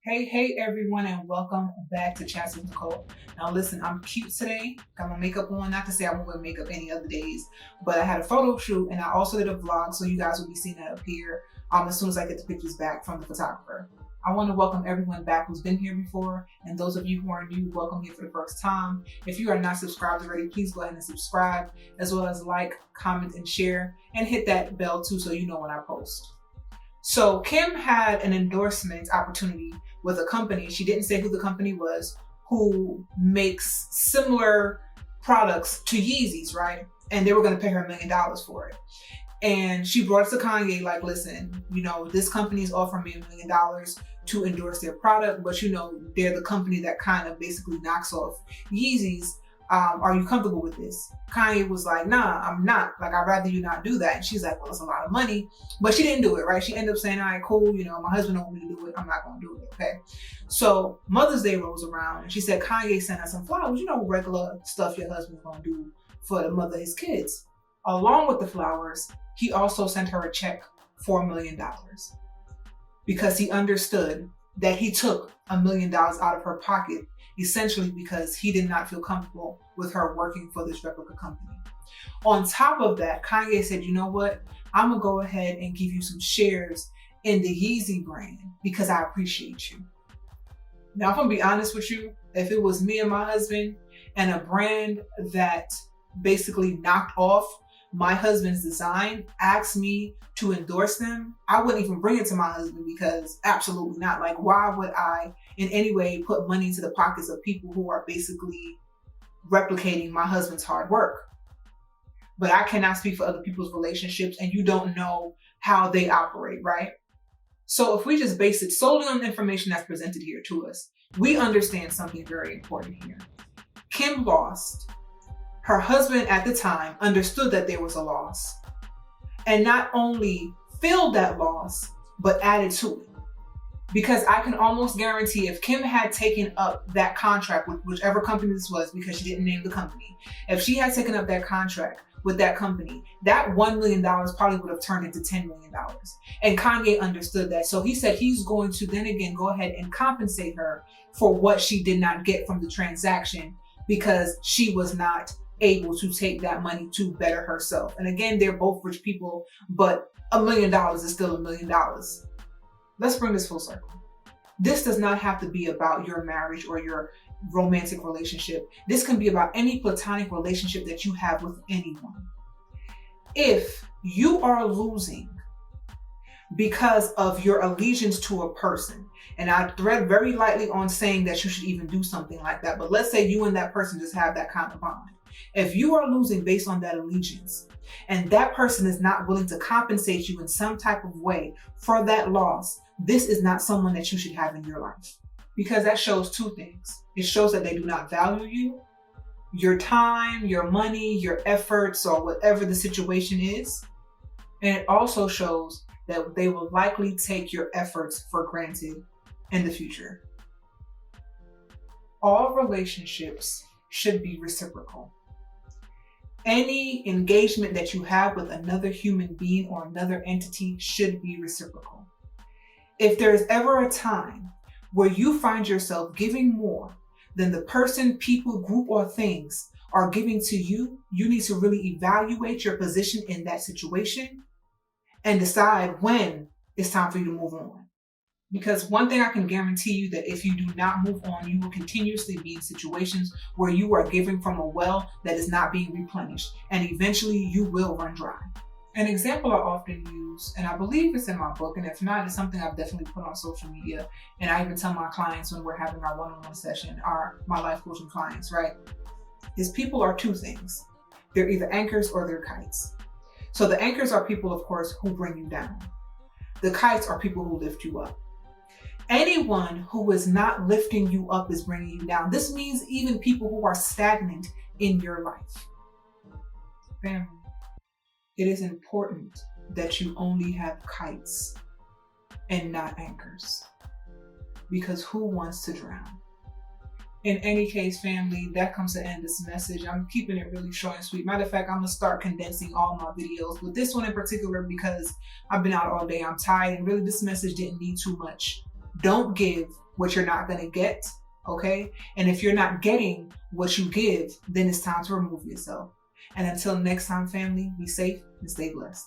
Hey everyone, and welcome back to Chats with Nicole. Now listen, I'm cute today. Got my makeup on. Not to say I won't wear makeup any other days, but I had a photo shoot and I also did a vlog, so you guys will be seeing that up here as soon as I get the pictures back from the photographer. I want to welcome everyone back who's been here before, and those of you who are new, welcome here for the first time. If you are not subscribed already, please go ahead and subscribe, as well as like, comment, and share, and hit that bell too so you know when I post. So Kim had an endorsement opportunity with a company, she didn't say who the company was, who makes similar products to Yeezys, right? And they were gonna pay her $1 million for it. And she brought it to Kanye like, listen, this company is offering me $1 million to endorse their product, but they're the company that kind of basically knocks off Yeezys. Are you comfortable with this? Kanye was like, nah, I'm not. Like, I'd rather you not do that. And she's like, well, it's a lot of money. But she didn't do it, right? She ended up saying, all right, cool. My husband don't want me to do it. I'm not going to do it, okay? So Mother's Day rolls around and she said, Kanye sent her some flowers. Regular stuff your husband's going to do for the mother of his kids. Along with the flowers, he also sent her a check for $1 million because he understood that he took $1 million out of her pocket, essentially because he did not feel comfortable with her working for this replica company. On top of that, Kanye said, you know what? I'm gonna go ahead and give you some shares in the Yeezy brand because I appreciate you. Now, if I'm gonna be honest with you, if it was me and my husband and a brand that basically knocked off my husband's design asked me to endorse them, I wouldn't even bring it to my husband because absolutely not. Like, why would I in any way put money into the pockets of people who are basically replicating my husband's hard work? But I cannot speak for other people's relationships, and you don't know how they operate, right? So if we just base it solely on the information that's presented here to us, we understand something very important here. Kim lost. Her husband at the time understood that there was a loss and not only filled that loss, but added to it. Because I can almost guarantee if Kim had taken up that contract with whichever company this was, because she didn't name the company, if she had taken up that contract with that company, that $1 million probably would have turned into $10 million. And Kanye understood that. So he said he's going to then again go ahead and compensate her for what she did not get from the transaction because she was not able to take that money to better herself. And again, they're both rich people, but $1 million is still $1 million. Let's bring this full circle. This does not have to be about your marriage or your romantic relationship. This can be about any platonic relationship that you have with anyone. If you are losing because of your allegiance to a person, and I thread very lightly on saying that you should even do something like that, but let's say you and that person just have that kind of bond. If you are losing based on that allegiance, and that person is not willing to compensate you in some type of way for that loss, this is not someone that you should have in your life. Because that shows two things. It shows that they do not value you, your time, your money, your efforts, or whatever the situation is. And it also shows that they will likely take your efforts for granted in the future. All relationships should be reciprocal. Any engagement that you have with another human being or another entity should be reciprocal. If there is ever a time where you find yourself giving more than the person, people, group, or things are giving to you, you need to really evaluate your position in that situation and decide when it's time for you to move on. Because one thing I can guarantee you, that if you do not move on, you will continuously be in situations where you are giving from a well that is not being replenished, and eventually you will run dry. An example I often use, and I believe it's in my book, and if not, it's something I've definitely put on social media, and I even tell my clients when we're having our one-on-one session, my life coaching clients, right, is people are two things. They're either anchors or they're kites. So the anchors are people, of course, who bring you down. The kites are people who lift you up. Anyone who is not lifting you up is bringing you down. This means even people who are stagnant in your life. Family, it is important that you only have kites and not anchors, because who wants to drown? In any case, family, that comes to the end of this message. I'm keeping it really short and sweet. Matter of fact, I'm gonna start condensing all my videos, but this one in particular because I've been out all day, I'm tired, and really this message didn't need too much. Don't give what you're not going to get, okay? And if you're not getting what you give, then it's time to remove yourself. And until next time, family, be safe and stay blessed.